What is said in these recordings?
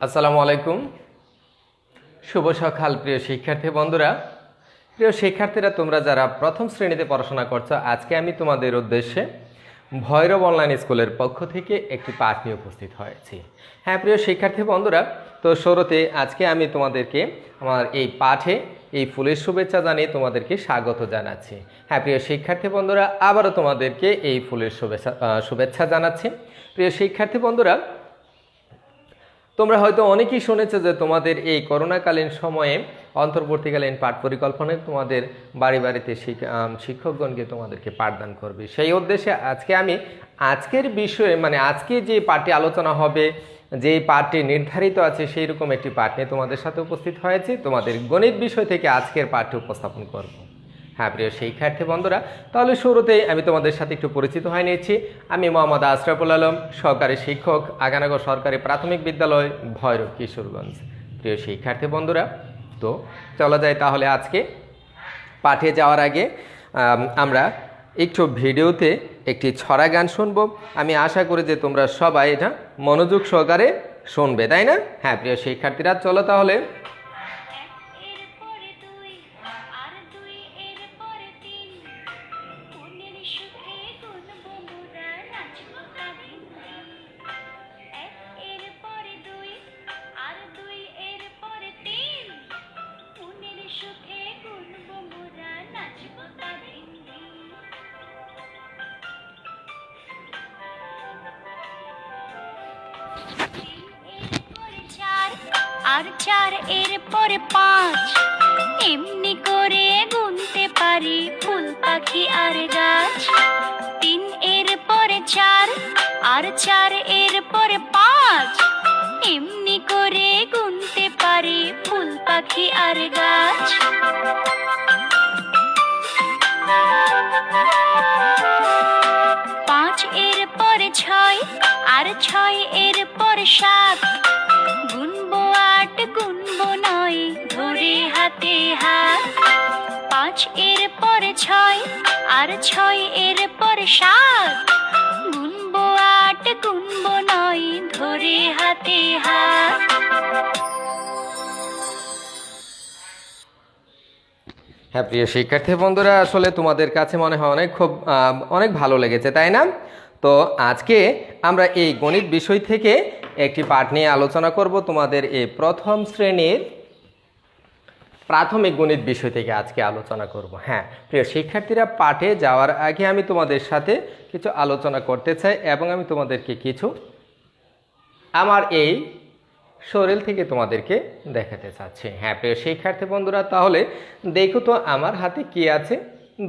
আসসালামু আলাইকুম। শুভ সকাল প্রিয় শিক্ষার্থী বন্ধুরা। প্রিয় শিক্ষার্থীরা, তোমরা যারা প্রথম শ্রেণীতে পড়াশোনা করছো, আজকে আমি তোমাদের উদ্দেশ্যে ভৈরব অনলাইন স্কুলের পক্ষ থেকে একটি পাঠ নিয়ে উপস্থিত হয়েছি। হ্যাঁ প্রিয় শিক্ষার্থী বন্ধুরা, তো শুরুতে আজকে আমি তোমাদেরকে আমার এই পাঠে এই ফুলের শুভেচ্ছা জানিয়ে তোমাদেরকে স্বাগত জানাচ্ছি। হ্যাঁ প্রিয় শিক্ষার্থী বন্ধুরা, আবারও তোমাদেরকে এই ফুলের শুভেচ্ছা জানাচ্ছি। প্রিয় শিক্ষার্থী বন্ধুরা, তোমরা হয়তো অনেকেই শুনেছো যে তোমাদের এই করোনাকালীন সময়ে অন্তর্বর্তীকালীন পাঠ পরিকল্পনায় তোমাদের বাড়ি বাড়িতে শিক্ষকগণকে তোমাদেরকে পাঠদান করবে। সেই উদ্দেশ্যে আজকে আমি আজকের বিষয়ে আজকে যে পাঠটি আলোচনা হবে, যে পাঠটি নির্ধারিত আছে, সেই রকম একটি পাঠ নিয়ে তোমাদের সাথে উপস্থিত হয়েছে। তোমাদের গণিত বিষয় থেকে আজকের পাঠটি উপস্থাপন করব। হ্যাঁ প্রিয় শিক্ষার্থী বন্ধুরা, তাহলে শুরুতেই আমি তোমাদের সাথে একটু পরিচিত হয়ে নিয়েছি। আমি মোহাম্মদ আশরাফুল আলম, সহকারী শিক্ষক, আগানগর সরকারি প্রাথমিক বিদ্যালয়, ভৈরব, কিশোরগঞ্জ। প্রিয় শিক্ষার্থী বন্ধুরা, তো চলা যায় তাহলে আজকে পাঠে যাওয়ার আগে আমরা একটু ভিডিওতে একটি ছড়া গান শুনবো। আমি আশা করি যে তোমরা সবাই এটা মনোযোগ সহকারে শুনবে, তাই না? হ্যাঁ প্রিয় শিক্ষার্থীরা, চলো তাহলে। আর চার এর পরে পাঁচ, এমনি করে গুনতে পারি ফুল পাখি আর গাছ। তিন এর পরে চার, আর চার এর পরে পাঁচ, এমনি করে গুনতে পারি ফুল পাখি আর গাছ। পাঁচ এর পরে ছয়, আর ছয় এর পরে সাত, গুনবো আট গুনবো নয় ধরে হাতে হাত। পাঁচ এর পরে ছয়, আর ছয় এর পরে সাত, গুনবো আট গুনবো নয় ধরে হাতে হাত। হ্যাঁ প্রিয় শিক্ষার্থী বন্ধুরা, আসলে তোমাদের কাছে মনে হয় অনেক ভালো লেগেছে, তাই না? তো আজকে আমরা এই গণিত বিষয় থেকে একটি পাঠ নিয়ে আলোচনা করব। তোমাদের এই প্রথম শ্রেণীর প্রাথমিক গণিত বিষয় থেকে আজকে আলোচনা করব। হ্যাঁ প্রিয় শিক্ষার্থীরা, পাঠে যাওয়ার আগে আমি তোমাদের সাথে কিছু আলোচনা করতে চাই এবং আমি তোমাদেরকে কিছু আমার এই শরীর থেকে তোমাদেরকে দেখাতে চাচ্ছি। হ্যাঁ প্রিয় শিক্ষার্থী বন্ধুরা, তাহলে দেখো তো আমার হাতে কি আছে?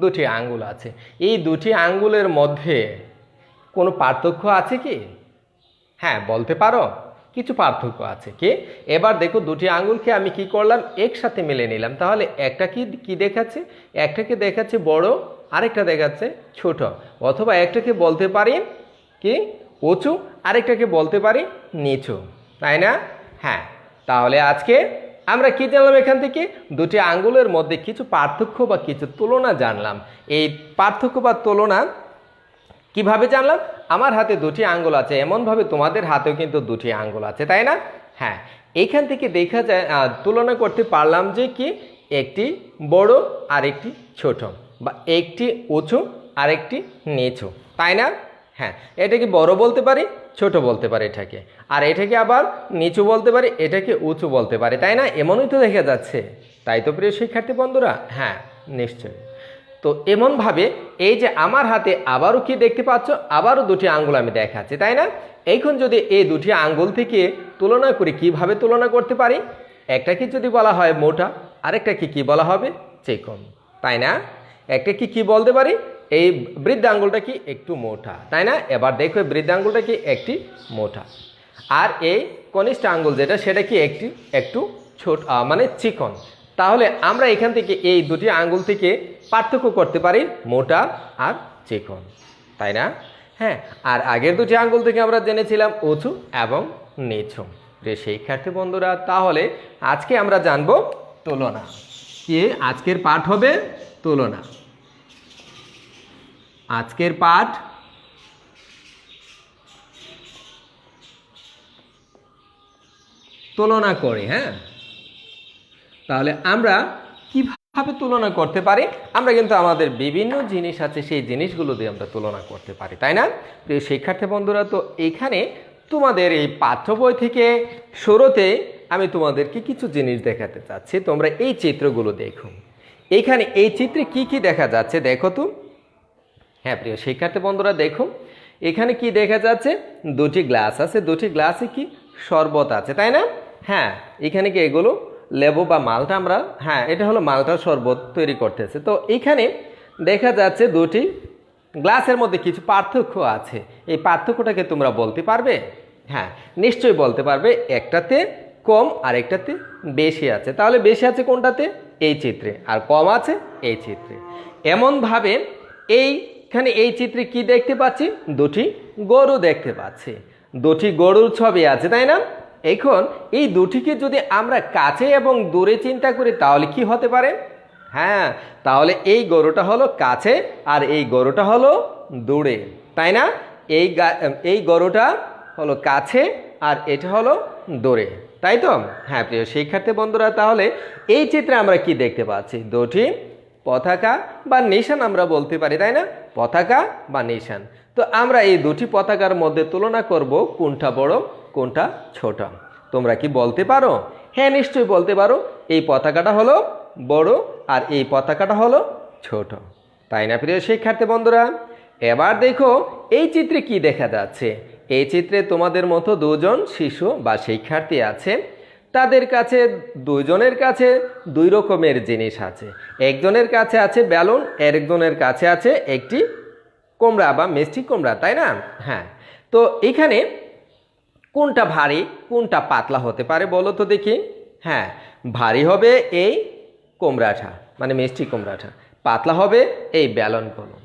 দুটি আঙ্গুল আছে। এই দুটি আঙ্গুলের মধ্যে কোনো পার্থক্য আছে কি? হ্যাঁ বলতে পারো, কিছু পার্থক্য আছে। কি? এবার দেখো, দুটি আঙ্গুলকে আমি কি করলাম, একসাথে মিলে নিলাম। তাহলে একটা কি দেখাচ্ছে? একটাকে দেখাচ্ছে বড়, আরেকটা দেখাচ্ছে ছোট। অথবা একটাকে বলতে পারি কি উঁচু, আরেকটাকে বলতে পারি নিচু, তাই না? হ্যাঁ, তাহলে আজকে আমরা কি জানলাম? এখান থেকে দুটি আঙ্গুলের মধ্যে কিছু পার্থক্য বা কিছু তুলনা জানলাম। এই পার্থক্য বা তুলনা কিভাবে জানলাম? আমার হাতে দুটি আঙ্গুল আছে, এমনভাবে তোমাদের হাতেও কিন্তু দুটি আঙ্গুল আছে, তাই না? হ্যাঁ, এইখান থেকে দেখা যায়, তুলনা করতে পারলাম যে কি একটি বড় আর একটি ছোট, বা একটি উঁচু আর একটি নিচু, তাই না? হ্যাঁ, এটাকে বড় বলতে পারি, ছোট বলতে পারি এটাকে, আর এটাকে আবার নিচু বলতে পারি, এটাকে উঁচু বলতে পারি, তাই না? এমনই তো দেখা যাচ্ছে, তাই তো প্রিয় শিক্ষার্থী বন্ধুরা? হ্যাঁ নিশ্চয়ই। তো এমনভাবে এই যে আমার হাতে আবারও কি দেখতে পাচ্ছ, আবারও দুটি আঙ্গুল আমি দেখাচ্ছি, তাই না? এখন যদি এই দুটি আঙ্গুল থেকে তুলনা করি, কিভাবে তুলনা করতে পারি? একটাকে যদি বলা হয় মোটা, আরেকটাকে কি বলা হবে? চিকন, তাই না? একটাকে কি বলতে পারি? এই বৃদ্ধ আঙ্গুলটা কি একটু মোটা, তাই না? এবার দেখো, বৃদ্ধ আঙ্গুলটা কি একটি মোটা, আর এই কনিষ্ঠ আঙ্গুল যেটা, সেটা কি একটু ছোট, চিকন। তাহলে আমরা এখান থেকে এই দুটি আঙ্গুল থেকে পার্থক্য করতে পারি মোটা আর চিকন, তাই না? হ্যাঁ, আর আগের দুটি আঙ্গুল থেকে আমরা জেনেছিলাম উঁচু এবং নিচু। যে শিক্ষার্থী বন্ধুরা, তাহলে আজকে আমরা জানবো তুলনা। কি আজকের পাঠ হবে? তুলনা। আজকের পাঠ তুলনা করি, হ্যাঁ, তাহলে আমরা কিভাবে তুলনা করতে পারি? আমরা কিন্তু আমাদের বিভিন্ন জিনিস আছে, সেই জিনিসগুলো দিয়ে আমরা তুলনা করতে পারি, তাই না? প্রিয় শিক্ষার্থী বন্ধুরা, তো এখানে তোমাদের এই পাঠ্য বই থেকে শুরুতে আমি তোমাদেরকে কিছু জিনিস দেখাতে চাচ্ছি। তোমরা এই চিত্রগুলো দেখো। এখানে এই চিত্রে কি কি দেখা যাচ্ছে দেখো তো। হ্যাঁ প্রিয় শিক্ষার্থী বন্ধুরা, দেখো এখানে কি দেখা যাচ্ছে, দুটি গ্লাস আছে, দুটি গ্লাসে কি শরবত আছে, তাই না? হ্যাঁ, এখানে কি এগুলো লেবু বা মালটা, আমরা হ্যাঁ এটা হলো মালটার শরবত তৈরি করতেছে। তো এখানে দেখা যাচ্ছে দুটি গ্লাসের মধ্যে কিছু পার্থক্য আছে। এই পার্থক্যটাকে তোমরা বলতে পারবে? হ্যাঁ নিশ্চয়ই বলতে পারবে। একটাতে কম আর একটাতে বেশি আছে। তাহলে বেশি আছে কোনটাতে? এই চিত্রে। আর কম আছে এই চিত্রে। এমনভাবে এইখানে এই চিত্রে কি দেখতে পাচ্ছি? দুটি গরু দেখতে পাচ্ছি, দুটি গরুর ছবি আছে, তাই না? এখন এই দুটিকে যদি আমরা কাছে এবং দূরে চিন্তা করি তাহলে কি হতে পারে? হ্যাঁ, তাহলে এই গরুটা হলো কাছে আর এই গরুটা হলো দূরে, তাই না? এই গরুটা হলো কাছে আর এটা হলো দূরে, তাই তো? হ্যাঁ প্রিয় শিক্ষার্থী বন্ধুরা, তাহলে এই চিত্রে আমরা কি দেখতে পাচ্ছি? দুটি পতাকা বা নিশান আমরা বলতে পারি, তাই না? পতাকা বা নিশান। তো আমরা এই দুটি পতাকার মধ্যে তুলনা করব কোনটা বড় কোনটা ছোট। তোমরা কি বলতে পারো? হ্যাঁ নিশ্চয়ই বলতে পারো। এই পতাকাটা হলো বড় আর এই পতাকাটা হলো ছোট, তাই না প্রিয় শিক্ষার্থী বন্ধুরা? এবার দেখো এই চিত্রে কি দেখা যাচ্ছে। এই চিত্রে তোমাদের মতো দুজন শিশু বা শিক্ষার্থী আছে। তাদের কাছে দুজনের কাছে দুই রকমের জিনিস আছে। একজনের কাছে আছে বেলুন, আরেকজনের কাছে আছে একটি কুমড়া বা মিষ্টি কুমড়া, তাই না? হ্যাঁ, তো এখানে কোনটা ভারী কোনটা পাতলা হতে পারে বলো তো দেখি। হ্যাঁ, ভারী হবে এই কুমড়াটা মানে মিষ্টি কুমড়াটা, পাতলা হবে এই বেলুনগুলো,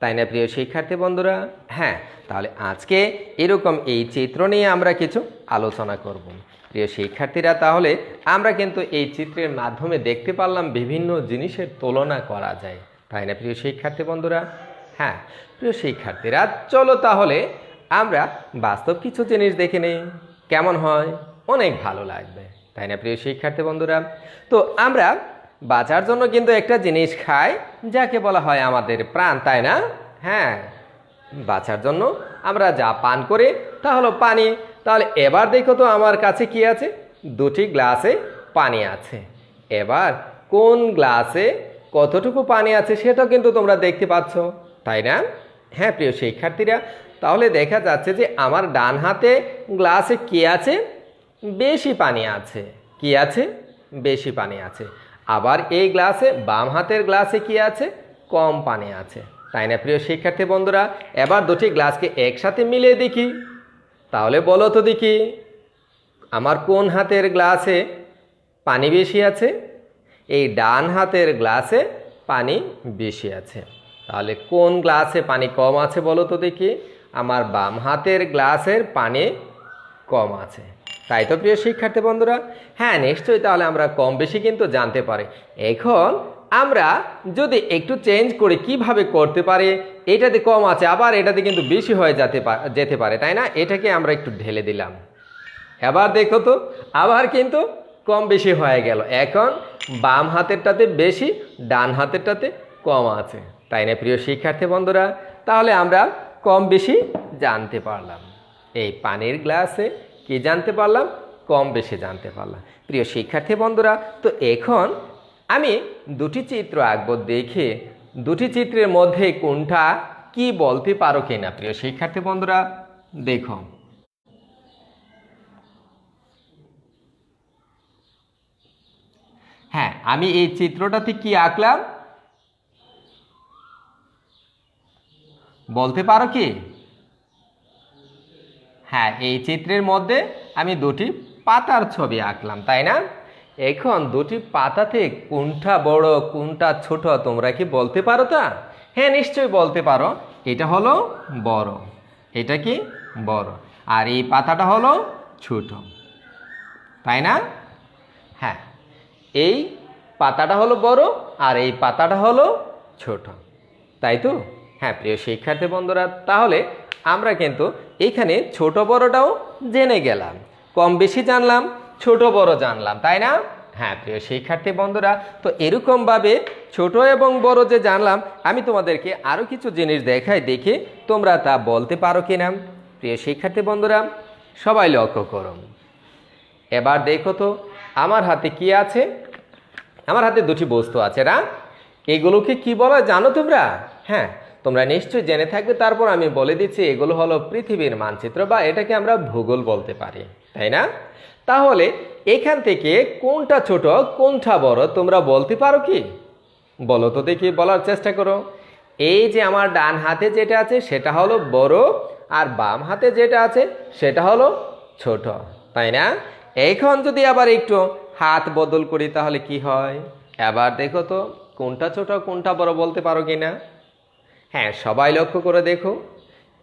তাই না প্রিয় শিক্ষার্থী বন্ধুরা? হ্যাঁ, তাহলে আজকে এরকম এই চিত্র নিয়ে আমরা কিছু আলোচনা করব। প্রিয় শিক্ষার্থীরা, তাহলে আমরা কিন্তু এই চিত্রের মাধ্যমে দেখতে পারলাম বিভিন্ন জিনিসের তুলনা করা যায়, তাই না প্রিয় শিক্ষার্থী বন্ধুরা? হ্যাঁ প্রিয় শিক্ষার্থীরা, চলো তাহলে আমরা বাস্তব কিছু জিনিস দেখে নেই, কেমন হয়? অনেক ভালো লাগবে, তাই না প্রিয় শিক্ষার্থী বন্ধুরা? তো আমরা বাঁচার জন্য কিন্তু একটা জিনিস খাই যাকে বলা হয় আমাদের প্রাণ, তাই না? হ্যাঁ, বাঁচার জন্য আমরা যা পান করি তা হলো পানি। তাহলে এবার দেখো তো আমার কাছে কি আছে? দুটি গ্লাসে পানি আছে। এবার কোন গ্লাসে কতটুকু পানি আছে সেটাও কিন্তু তোমরা দেখতে পাচ্ছ, তাই না? হ্যাঁ প্রিয় শিক্ষার্থীরা, তাহলে দেখা যাচ্ছে যে আমার ডান হাতে গ্লাসে কি আছে? বেশি পানি আছে। কি আছে? বেশি পানি আছে। আবার এই গ্লাসে বাম হাতের গ্লাসে কি আছে? কম পানি আছে, তাই না প্রিয় শিক্ষার্থী বন্ধুরা? এবার দুটি গ্লাসকে একসাথে মিলিয়ে দেখি। তাহলে বলো তো দেখি, আমার কোন হাতের গ্লাসে পানি বেশি আছে? এই ডান হাতের গ্লাসে পানি বেশি আছে। তাহলে কোন গ্লাসে পানি কম আছে বলো তো দেখি? আমার বাম হাতের গ্লাসের পানি কম আছে, তাই তো প্রিয় শিক্ষার্থী বন্ধুরা? হ্যাঁ নিশ্চয়ই, তাহলে আমরা কম বেশি কিন্তু জানতে পারি। এখন আমরা যদি একটু চেঞ্জ করে কিভাবে করতে পারি, এটাতে কম আছে আবার এটাতে কিন্তু বেশি হয়ে যেতে পারে, তাই না? এটাকে আমরা একটু ঢেলে দিলাম। এবার দেখো তো, আবার কিন্তু কম বেশি হয়ে গেল। এখন বাম হাতেরটাতে বেশি, ডান হাতেরটাতে কম আছে, তাই না প্রিয় শিক্ষার্থী বন্ধুরা? তাহলে আমরা কম বেশি জানতে পারলাম। এই পানির গ্লাসে কি জানতে পারলাম? কম বেশি জানতে পারলাম। প্রিয় শিক্ষার্থী বন্ধুরা, তো এখন আমি দুটি চিত্র আঁকবো, দেখে দুটি চিত্রের মধ্যে কোনটা কি বলতে পারো কিনা প্রিয় শিক্ষার্থী বন্ধুরা দেখো। হ্যাঁ, আমি এই চিত্রটাতে কি আঁকলাম বলতে পারো কি? হ্যাঁ, এই চিত্রের মধ্যে আমি দুটি পাতার ছবি আঁকলাম, তাই না? এখন দুটি পাতাতে কোনটা বড় কোনটা ছোট তোমরা কি বলতে পারো তা? হ্যাঁ নিশ্চয়ই বলতে পারো। এটা হলো বড়, এটা কি বড়, আর এই পাতাটা হলো ছোট, তাই না? হ্যাঁ, এই পাতাটা হলো বড় আর এই পাতাটা হলো ছোট, তাই তো? হ্যাঁ প্রিয় শিক্ষার্থী বন্ধুরা, তাহলে আমরা কিন্তু এখানে ছোট বড়টাও জেনে গেলাম, কম বেশি জানলাম, ছোট বড় জানলাম, তাই না? হ্যাঁ প্রিয় শিক্ষার্থী বন্ধুরা, তো এরকমভাবে ছোট এবং বড় যে জানলাম, আমি তোমাদেরকে আরও কিছু জিনিস দেখাই, দেখে তোমরা তা বলতে পারো কিনা। প্রিয় শিক্ষার্থী বন্ধুরা, সবাই লক্ষ্য করো। এবার দেখো তো আমার হাতে কি আছে। আমার হাতে দুটি বস্তু আছে না, এগুলোকে কি বলা জানো তোমরা? হ্যাঁ, তোমরা নিশ্চয়ই জেনে থাকবে, তারপর আমি বলে দিচ্ছি এগুলো হলো পৃথিবীর মানচিত্র, বা এটাকে আমরা ভূগোল বলতে পারি, তাই না? তাহলে এখান থেকে কোনটা ছোট কোনটা বড় তোমরা বলতে পারো কি? বলো তো দেখি, বলার চেষ্টা করো। এই যে আমার ডান হাতে যেটা আছে সেটা হলো বড়, আর বাম হাতে যেটা আছে সেটা হলো ছোট, তাই না? এখন যদি আবার একটু হাত বদল করি তাহলে কি হয়? এবার দেখো তো কোনটা ছোট কোনটা বড় বলতে পারো কিনা। হ্যাঁ, সবাই লক্ষ্য করে দেখো,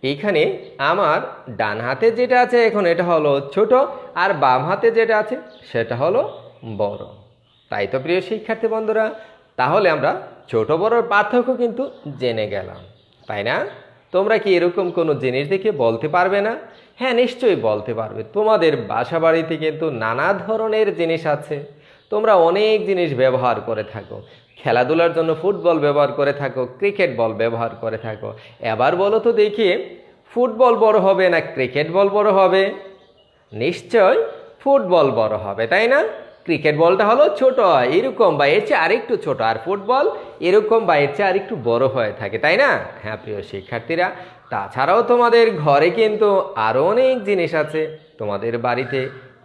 এইখানে আমার ডান হাতে যেটা আছে এখন এটা হলো ছোট, আর বাম হাতে যেটা আছে সেটা হলো বড়, তাই তো প্রিয় শিক্ষার্থী বন্ধুরা? তাহলে আমরা ছোট বড়র পার্থক্য কিন্তু জেনে গেলাম, তাই না? তোমরা কি এরকম কোনো জিনিস দেখে বলতে পারবে না? হ্যাঁ, নিশ্চয়ই বলতে পারবে। তোমাদের বাসা বাড়িতে কিন্তু নানা ধরনের জিনিস আছে, তোমরা অনেক জিনিস ব্যবহার করে থাকো। খেলাধুলার জন্য ফুটবল ব্যবহার করে থাকো, ক্রিকেট বল ব্যবহার করে থাকো। এবার বলো তো দেখি, ফুটবল বড় হবে না ক্রিকেট বল বড় হবে? নিশ্চয় ফুটবল বড় হবে, তাই না? ক্রিকেট বলটা হলো ছোট, এরকম বা এর চেয়ে আরেকটু ছোট, আর ফুটবল এরকম বা এর চেয়ে আরেকটু বড় হয়ে থাকে, তাই না? হ্যাঁ প্রিয় শিক্ষার্থীরা, তাছাড়াও তোমাদের ঘরে কিন্তু আরও অনেক জিনিস আছে। তোমাদের বাড়িতে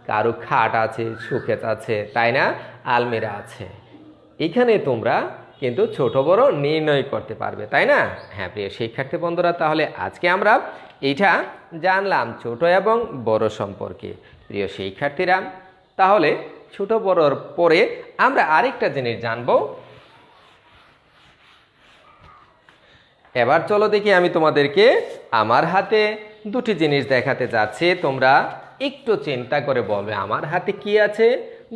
কারো খাট আছে, শোকেস আছে, তাই না? আলমিরা আছে। এখানে তোমরা কিন্তু ছোট বড় নির্ণয় করতে পারবে, তাই না? হ্যাঁ প্রিয় শিক্ষার্থী বন্ধুরা, তাহলে আজকে আমরা এটা জানলাম ছোট এবং বড় সম্পর্কে। প্রিয় শিক্ষার্থীরা, তাহলে ছোট বড়র পরে আমরা আরেকটা জিনিস জানবো। এবার চলো দেখি, আমি তোমাদেরকে আমার হাতে দুটি জিনিস দেখাতে যাচ্ছি। তোমরা একটু চিন্তা করে বলবে আমার হাতে কি আছে?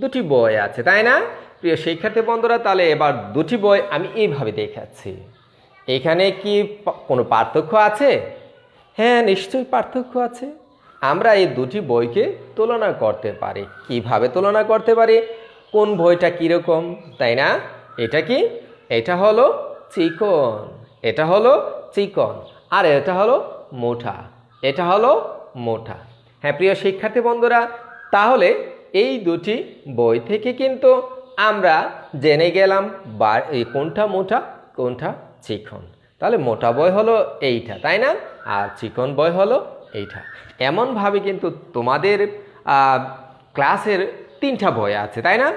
দুটি বই আছে, তাই না? প্রিয় শিক্ষার্থী বন্ধুরা, তাহলে এবার দুটি বই আমি এইভাবে দেখাচ্ছি। এখানে কি কোনো পার্থক্য আছে? হ্যাঁ, নিশ্চয়ই পার্থক্য আছে। আমরা এই দুটি বইকে তুলনা করতে পারি। কিভাবে তুলনা করতে পারি? কোন বইটা কীরকম, তাই না? এটা কি? এটা হলো চিকন, এটা হলো চিকন, আর এটা হলো মোটা, এটা হলো মোটা। হ্যাঁ প্রিয় শিক্ষার্থী বন্ধুরা, তাহলে এই দুটি বই থেকে কিন্তু আমরা জেনে গেলাম এই কোনটা মোটা কোনটা চিকন। তাহলে মোটা বই হলো এইটা, তাই না? আর চিকন বই হলো এইটা। এমনভাবে কিন্তু তোমাদের ক্লাসের তিনটা বই আছে, তাই না?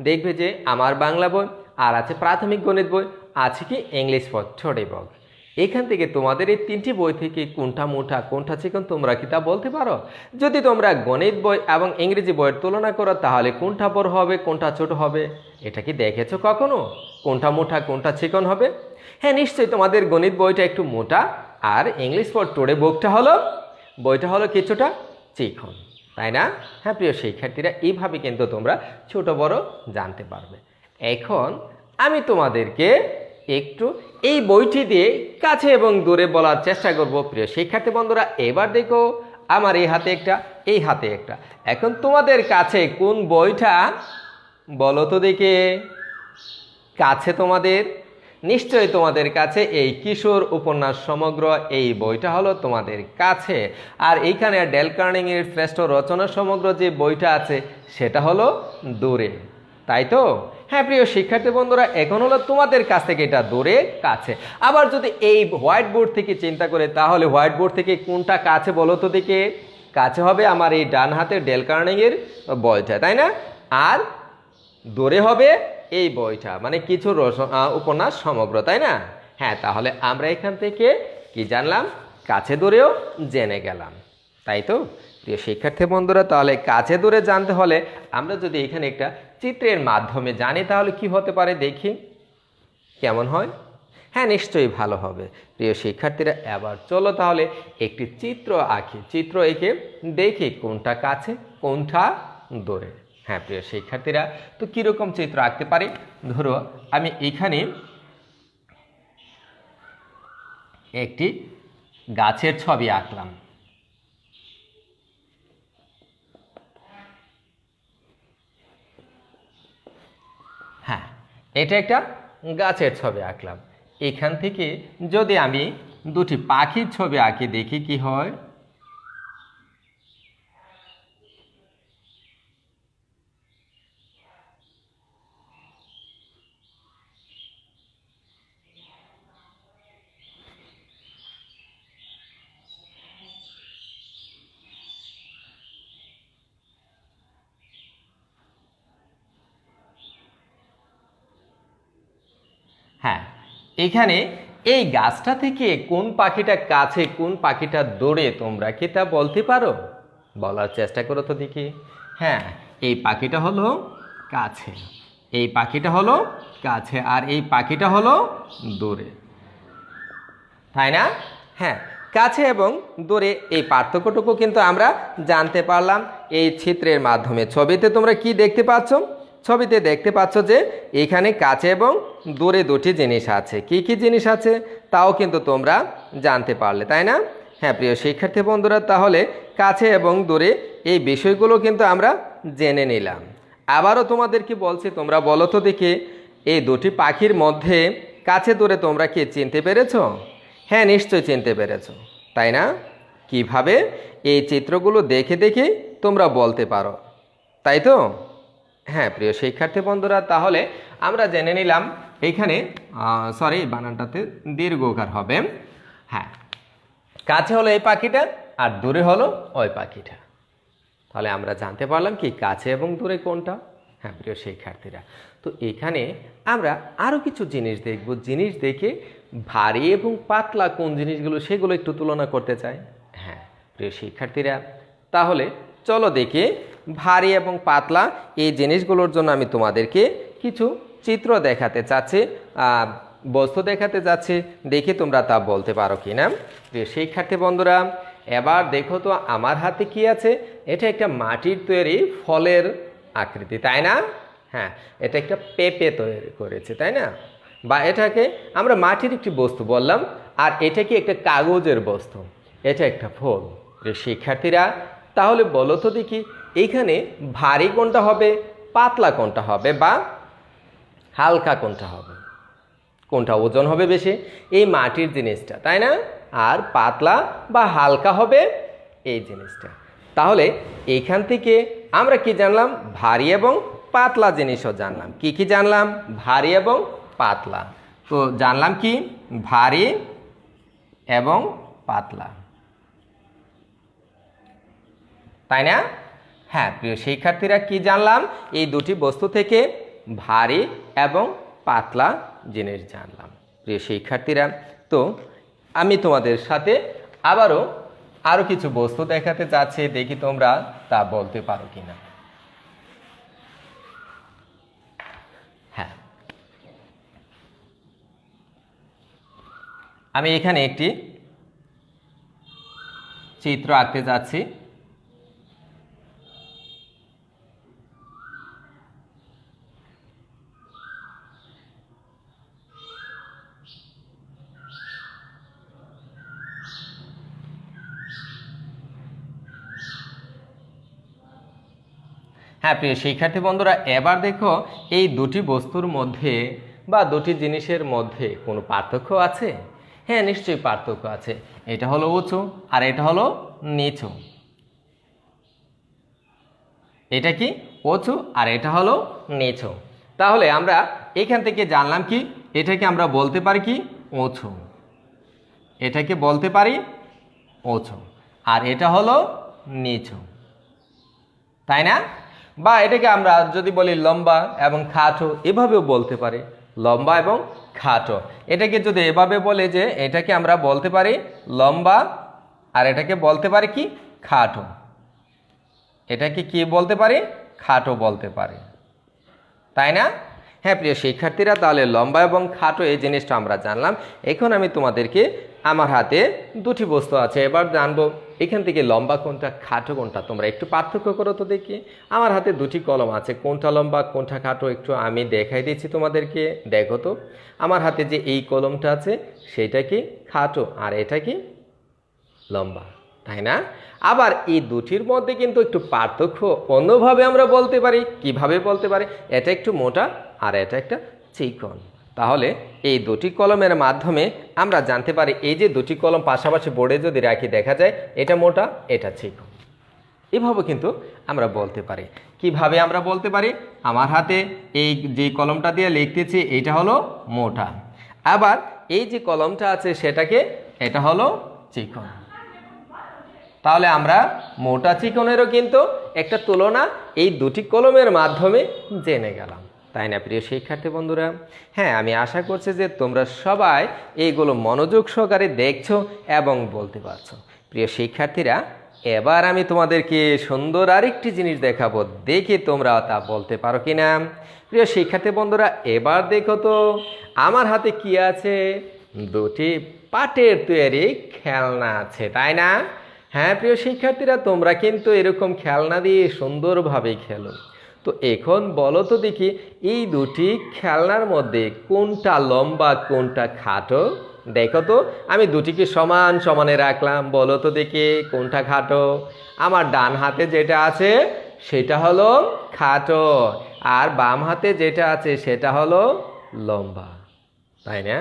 দেখবে যে আমার বাংলা বই, আর আছে প্রাথমিক গণিত বই, আছে কি ইংলিশ ফর ছোট বই। এখান থেকে তোমাদের এই তিনটি বই থেকে কোনটা মোটা কোনটা চিকন তোমরা কি তা বলতে পারো? যদি তোমরা গণিত বই এবং ইংরেজি বইয়ের তুলনা করো তাহলে কোনটা বড় হবে কোনটা ছোট হবে? এটা কি দেখেছো কখনো? কোনটা মোটা কোনটা চিকন হবে? হ্যাঁ নিশ্চয়ই, তোমাদের গণিত বইটা একটু মোটা, আর ইংলিশ ফর টুডে বইটা হলো কিছুটা চিকন, তাই না? হ্যাঁ প্রিয় শিক্ষার্থীরা, এইভাবে কিন্তু তোমরা ছোট বড় জানতে পারবে। এখন আমি তোমাদেরকে একটু এই বইটি দিয়ে কাছে এবং দূরে বলার চেষ্টা করব। প্রিয় শিক্ষার্থী বন্ধুরা, এবার দেখো আমার এই হাতে একটা, এই হাতে একটা। এখন তোমাদের কাছে কোন বইটা বলো তো দেখে? কাছে তোমাদের নিশ্চয়ই তোমাদের কাছে এই কিশোর উপন্যাস সমগ্র এই বইটা হলো তোমাদের কাছে, আর এইখানে ডেল কার্নেগির শ্রেষ্ঠ রচনা সমগ্র যে বইটা আছে সেটা হলো দূরে, তাই তো? হ্যাঁ প্রিয় শিক্ষার্থী বন্ধুরা, এখন হলো তোমাদের কাছ থেকে এটা দূরে কাছে। আবার যদি এই হোয়াইট বোর্ড থেকে চিন্তা করে তাহলে হোয়াইট বোর্ড থেকে কোনটা কাছে বলো তো দেখে? কাছে হবে আমার এই ডান হাতে ডেল কার্নেগির বইটা, তাই না? আর দূরে হবে এই বইটা, মানে কিছু উপন্যাস সমগ্র, তাই না? হ্যাঁ, তাহলে আমরা এখান থেকে কি জানলাম? কাছে দূরেও জেনে গেলাম, তাই তো? প্রিয় শিক্ষার্থী বন্ধুরা, তাহলে কাছে দূরে জানতে হলে আমরা যদি এখানে একটা চিত্রের মাধ্যমে জানি তাহলে কি হতে পারে দেখি, কেমন হয়? হ্যাঁ নিশ্চয়ই ভালো হবে। প্রিয় শিক্ষার্থীরা, এবার চলো তাহলে একটি চিত্র আঁকি। চিত্র এঁকে দেখি কোনটা কাছে কোনটা দূরে। হ্যাঁ প্রিয় শিক্ষার্থীরা, তো কীরকম চিত্র আঁকতে পারি? ধরো আমি এখানে একটি গাছের ছবি আঁকলাম। এটা একটা গাছের ছবি আঁকলাম। এখান থেকে যদি আমি দুটি পাখির ছবি আঁকি দেখি কি হয়। হ্যাঁ, এখানে এই গাছটা থেকে কোন পাখিটা কাছে কোন পাখিটা দূরে তোমরা কি তা বলতে পারো? বলার চেষ্টা করো তো দেখি। হ্যাঁ, এই পাখিটা হলো কাছে, এই পাখিটা হলো কাছে, আর এই পাখিটা হলো দূরে, তাই না? হ্যাঁ, কাছে এবং দূরে এই পার্থক্যটুকু কিন্তু আমরা জানতে পারলাম এই চিত্রের মাধ্যমে। ছবিতে তোমরা কি দেখতে পাচ্ছ? ছবিতে দেখতে পাচ্ছ যে এখানে কাছে এবং দূরে দুটি জিনিস আছে। কি কি জিনিস আছে তাও কিন্তু তোমরা জানতে পারলে, তাই না? হ্যাঁ প্রিয় শিক্ষার্থী বন্ধুরা, তাহলে কাছে এবং দূরে এই বিষয়গুলো কিন্তু আমরা জেনে নিলাম। আবারও তোমাদেরকে বলছি, তোমরা বলো তো দেখি এই দুটি পাখির মধ্যে কাছে দূরে তোমরা কি চিনতে পেরেছো? হ্যাঁ নিশ্চয়ই চিনতে পেরেছো, তাই না? কিভাবে? এই চিত্রগুলো দেখে দেখে তোমরা বলতে পারো, তাই তো? হ্যাঁ প্রিয় শিক্ষার্থী বন্ধুরা, তাহলে আমরা জেনে নিলাম এইখানে সরি বানানটাতে দীর্ঘকার হবে। হ্যাঁ, কাছে হলো এই পাখিটা আর দূরে হলো ওই পাখিটা। তাহলে আমরা জানতে পারলাম কি কাছে এবং দূরে কোনটা। হ্যাঁ প্রিয় শিক্ষার্থীরা, তো এখানে আমরা আরও কিছু জিনিস দেখব। জিনিস দেখে ভারী এবং পাতলা কোন জিনিসগুলো সেগুলো একটু তুলনা করতে চাই। হ্যাঁ প্রিয় শিক্ষার্থীরা, তাহলে চলো দেখি ভারী এবং পাতলা এই জিনিসগুলোর জন্য আমি তোমাদেরকে কিছু চিত্র দেখাতে চাচ্ছি, বস্তু দেখাতে যাচ্ছি, দেখি তোমরা তা বলতে পারো কি না। প্রিয় শিক্ষার্থী বন্ধুরা, এবার দেখো তো আমার হাতে কি আছে। এটা একটা মাটির তৈরি ফলের আকৃতি, তাই না? হ্যাঁ, এটা একটা পেঁপে তৈরি করেছে, তাই না? বা এটাকে আমরা মাটির একটি বস্তু বললাম, আর এটা কি একটা কাগজের বস্তু, এটা একটা ফল। প্রিয় শিক্ষার্থীরা, তাহলে বলো তো দেখি এইখানে ভারী কোনটা হবে, পাতলা কোনটা হবে, বা হালকা কোনটা হবে? কোনটা ওজন হবে বেশি? এই মাটির জিনিসটা, তাই না? আর পাতলা বা হালকা হবে এই জিনিসটা। তাহলে এইখান থেকে আমরা কি জানলাম? ভারী এবং পাতলা জিনিসও জানলাম। কি কি জানলাম? ভারী এবং পাতলা। তো জানলাম কি? ভারী এবং পাতলা, তাই না? হ্যাঁ প্রিয় শিক্ষার্থীরা, কি জানলাম? এই দুটি বস্তু থেকে ভারী এবং পাতলা জিনিস জানলাম। প্রিয় শিক্ষার্থীরা, তো আমি তোমাদের সাথে আরও কিছু বস্তু দেখাতে চাচ্ছি, দেখি তোমরা তা বলতে পারো কিনা। হ্যাঁ, আমি এখানে একটি চিত্র আঁকতে যাচ্ছি। হ্যাঁ প্রিয় শিক্ষার্থী বন্ধুরা, এবার দেখো এই দুটি বস্তুর মধ্যে বা দুটি জিনিসের মধ্যে কোনো পার্থক্য আছে? হ্যাঁ নিশ্চয়ই পার্থক্য আছে। এটা হলো উঁচু আর এটা হলো নিচু। এটা কি? উঁচু আর এটা হলো নিচু। তাহলে আমরা এখান থেকে জানলাম কি এটাকে আমরা বলতে পারি কি? উঁচু। এটাকে বলতে পারি উঁচু, আর এটা হলো নিচু, তাই না? বা এটাকে আমরা যদি বলি লম্বা এবং খাটো, এভাবেও বলতে পারি, লম্বা এবং খাটো। এটাকে যদি এভাবে বলে যে এটাকে আমরা বলতে পারি লম্বা আর এটাকে বলতে পারি কি? খাটো। এটাকে কি বলতে পারি? খাটো বলতে পারি, তাই না? হ্যাঁ প্রিয় শিক্ষার্থীরা, তাহলে লম্বা এবং খাটো এই জিনিসটা আমরা জানলাম। এখন আমি তোমাদেরকে, আমার হাতে দুটি বস্তু আছে, এবার জানবো এখান থেকে লম্বা কোনটা খাটো কোনটা। তোমরা একটু পার্থক্য করো তো দেখি। আমার হাতে দুটি কলম আছে, কোনটা লম্বা কোনটা খাটো একটু আমি দেখাই দিচ্ছি তোমাদেরকে। দেখো তো আমার হাতে যে এই কলমটা আছে সেটা কি? খাটো, আর এটা কি? লম্বা, তাই না? আবার এই দুটির মধ্যে কিন্তু একটু পার্থক্য অন্যভাবে আমরা বলতে পারি। কিভাবে বলতে পারি? এটা একটু মোটা আর এটা একটা চিকন। তাহলে এই দুটি কলমের মাধ্যমে আমরা জানতে পারি এই যে দুটি কলম পাশাপাশি বোর্ডে যদি রাখি দেখা যায় এটা মোটা এটা চিকন। এভাবে কিন্তু আমরা বলতে পারি। কিভাবে আমরা বলতে পারি? আমার হাতে এই যে কলমটা দিয়ে লিখতেছি এটা হলো মোটা, আবার এই যে কলমটা আছে সেটাকে এটা হলো চিকন। তাহলে আমরা মোটা চিকনেরও কিন্তু একটা তুলনা এই দুটি কলমের মাধ্যমে জেনে গেলাম, তাই না প্রিয় শিক্ষার্থী বন্ধুরা? হ্যাঁ, আমি আশা করছি যে তোমরা সবাই এইগুলো মনোযোগ সহকারে দেখছো এবং বলতে পারছো। প্রিয় শিক্ষার্থীরা, এবার আমি তোমাদেরকে সুন্দর আরেকটি জিনিস দেখাবো, দেখে তোমরা তা বলতে পারো কিনা। প্রিয় শিক্ষার্থী বন্ধুরা, এবার দেখো তো আমার হাতে কি আছে? দুটি পাটের তৈরি খেলনা আছে, তাই না? হ্যাঁ প্রিয় শিক্ষার্থীরা, তোমরা কিন্তু এরকম খেলনা দিয়ে সুন্দরভাবে খেলো। তো এখন বলো তো দেখি এই দুটি খেলনার মধ্যে কোনটা লম্বা কোনটা খাটো? দেখো তো আমি দুটিকে সমান সমানে রাখলাম, বলো তো দেখি কোনটা খাটো? আমার ডান হাতে যেটা আছে সেটা হলো খাটো, আর বাম হাতে যেটা আছে সেটা হলো লম্বা, তাই না?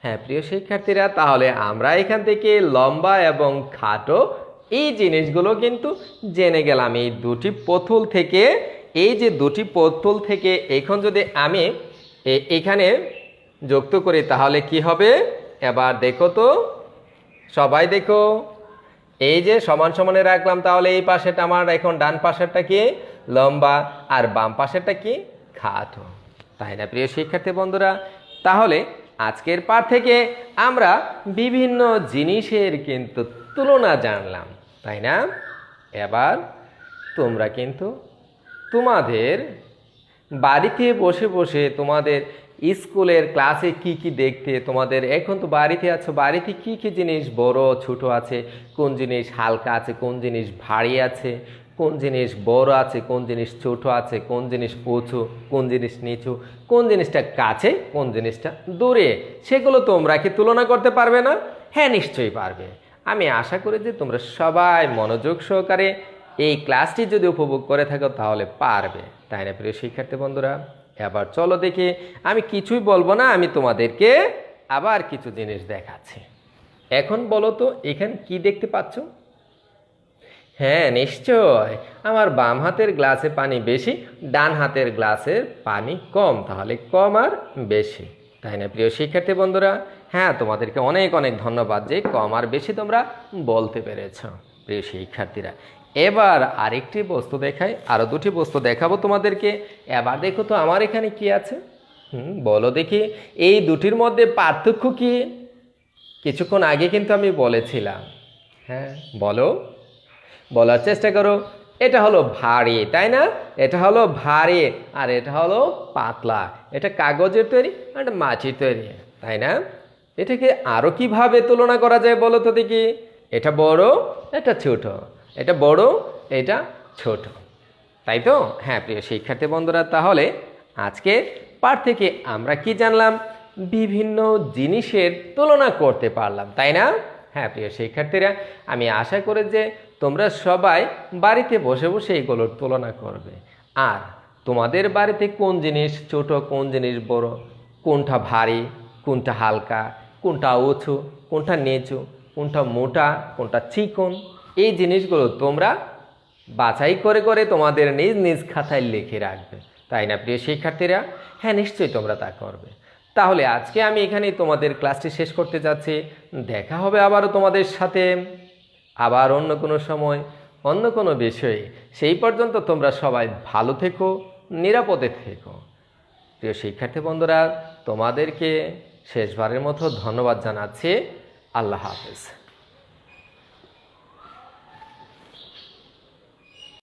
হ্যাঁ প্রিয় শিক্ষার্থীরা, তাহলে আমরা এখান থেকে লম্বা এবং খাটো এই জিনিসগুলো কিন্তু জেনে গেলাম এই দুটি পুতুল থেকে। এই যে দুটি পুতুল থেকে এখন যদি আমি এখানে যুক্ত করি তাহলে কি হবে? এবার দেখো তো সবাই দেখো, এই যে সমান সমানে রাখলাম, তাহলে এই পাশেটা আমার এখন ডান পাশেরটা কি লম্বা আর বাম পাশেরটা কি খাটো, তাই না প্রিয় শিক্ষার্থী বন্ধুরা? তাহলে আজকের পাঠ থেকে আমরা বিভিন্ন জিনিসের কিন্তু তুলনা জানলাম, তাই না? এবার তোমরা কিন্তু তোমাদের বাড়িতে বসে বসে তোমাদের স্কুলের ক্লাসে কি কি দেখতে, তোমাদের এখন তো বাড়িতে আছো, বাড়িতে কি কি জিনিস বড় ছোট আছে, কোন জিনিস হালকা আছে, কোন জিনিস ভারী আছে, কোন জিনিস বড় আছে, কোন জিনিস ছোট আছে, কোন জিনিস উঁচু, কোন জিনিস নিচু, কোন জিনিসটা কাছে, কোন জিনিসটা দূরে, সেগুলো তোমরা কি তুলনা করতে পারবে না? হ্যাঁ নিশ্চয়ই পারবে। আমি আশা করি যে তোমরা সবাই মনোযোগ সহকারে এই ক্লাসটি যদি উপভোগ করে থাকো তাহলে পারবে, তাই না প্রিয় শিক্ষার্থী বন্ধুরা? এবার চলো দেখি, আমি কিছুই বলবো না, আমি তোমাদেরকে আবার কিছু জিনিস দেখাচ্ছি। এখন বলো তো এখানে কি দেখতে পাচ্ছ? হ্যাঁ নিশ্চয়, আমার বাম হাতের গ্লাসে পানি বেশি, ডান হাতের গ্লাসের পানি কম, তাহলে কম আর বেশি, তাই না প্রিয় শিক্ষার্থী বন্ধুরা? হ্যাঁ, তোমাদেরকে অনেক অনেক ধন্যবাদ যে কম আর বেশি তোমরা বলতে পেরেছ। প্রিয় শিক্ষার্থীরা, এবার আরেকটি বস্তু দেখাই, আরও দুটি বস্তু দেখাবো তোমাদেরকে। এবার দেখো তো আমার এখানে কি আছে? বলো দেখি এই দুটির মধ্যে পার্থক্য কি? কিছুক্ষণ আগে কিন্তু আমি বলেছিলাম। হ্যাঁ বলো, বলার চেষ্টা করো। এটা হলো ভারী, তাই না? এটা হলো ভারী আর এটা হলো পাতলা। এটা কাগজের তৈরি আর এটা মাটির তৈরি, তাই না? এটাকে আরও কিভাবে তুলনা করা যায় বলো তো দেখি? এটা বড় এটা ছোট, এটা বড় এটা ছোট, তাই তো? হ্যাঁ প্রিয় শিক্ষার্থী বন্ধুরা, তাহলে আজকে পাঠ থেকে আমরা কি জানলাম? বিভিন্ন জিনিসের তুলনা করতে পারলাম, তাই না? হ্যাঁ প্রিয় শিক্ষার্থীরা, আমি আশা করি যে তোমরা সবাই বাড়িতে বসে বসে এগুলোর তুলনা করবে। আর তোমাদের বাড়িতে কোন জিনিস ছোট কোন জিনিস বড়, কোনটা ভারী কোনটা হালকা, কোনটা উঁচু কোনটা নিচু, কোনটা মোটা কোনটা চিকন, এই জিনিসগুলো তোমরা বাছাই করে করে তোমাদের নিজ নিজ খাতায় লিখে রাখবে, তাই না প্রিয় শিক্ষার্থীরা? হ্যাঁ নিশ্চয়ই তোমরা তা করবে। তাহলে আজকে আমি এখানেই তোমাদের ক্লাসটি শেষ করতে যাচ্ছি। দেখা হবে আবারও তোমাদের সাথে আবার অন্য কোনো সময় অন্য কোনো বিষয়ে। সেই পর্যন্ত তোমরা সবাই ভালো থেকো, নিরাপদে থেকো। প্রিয় শিক্ষার্থী বন্ধুরা, তোমাদেরকে শেষবারের মতো ধন্যবাদ জানাচ্ছি। আল্লাহ হাফেজ।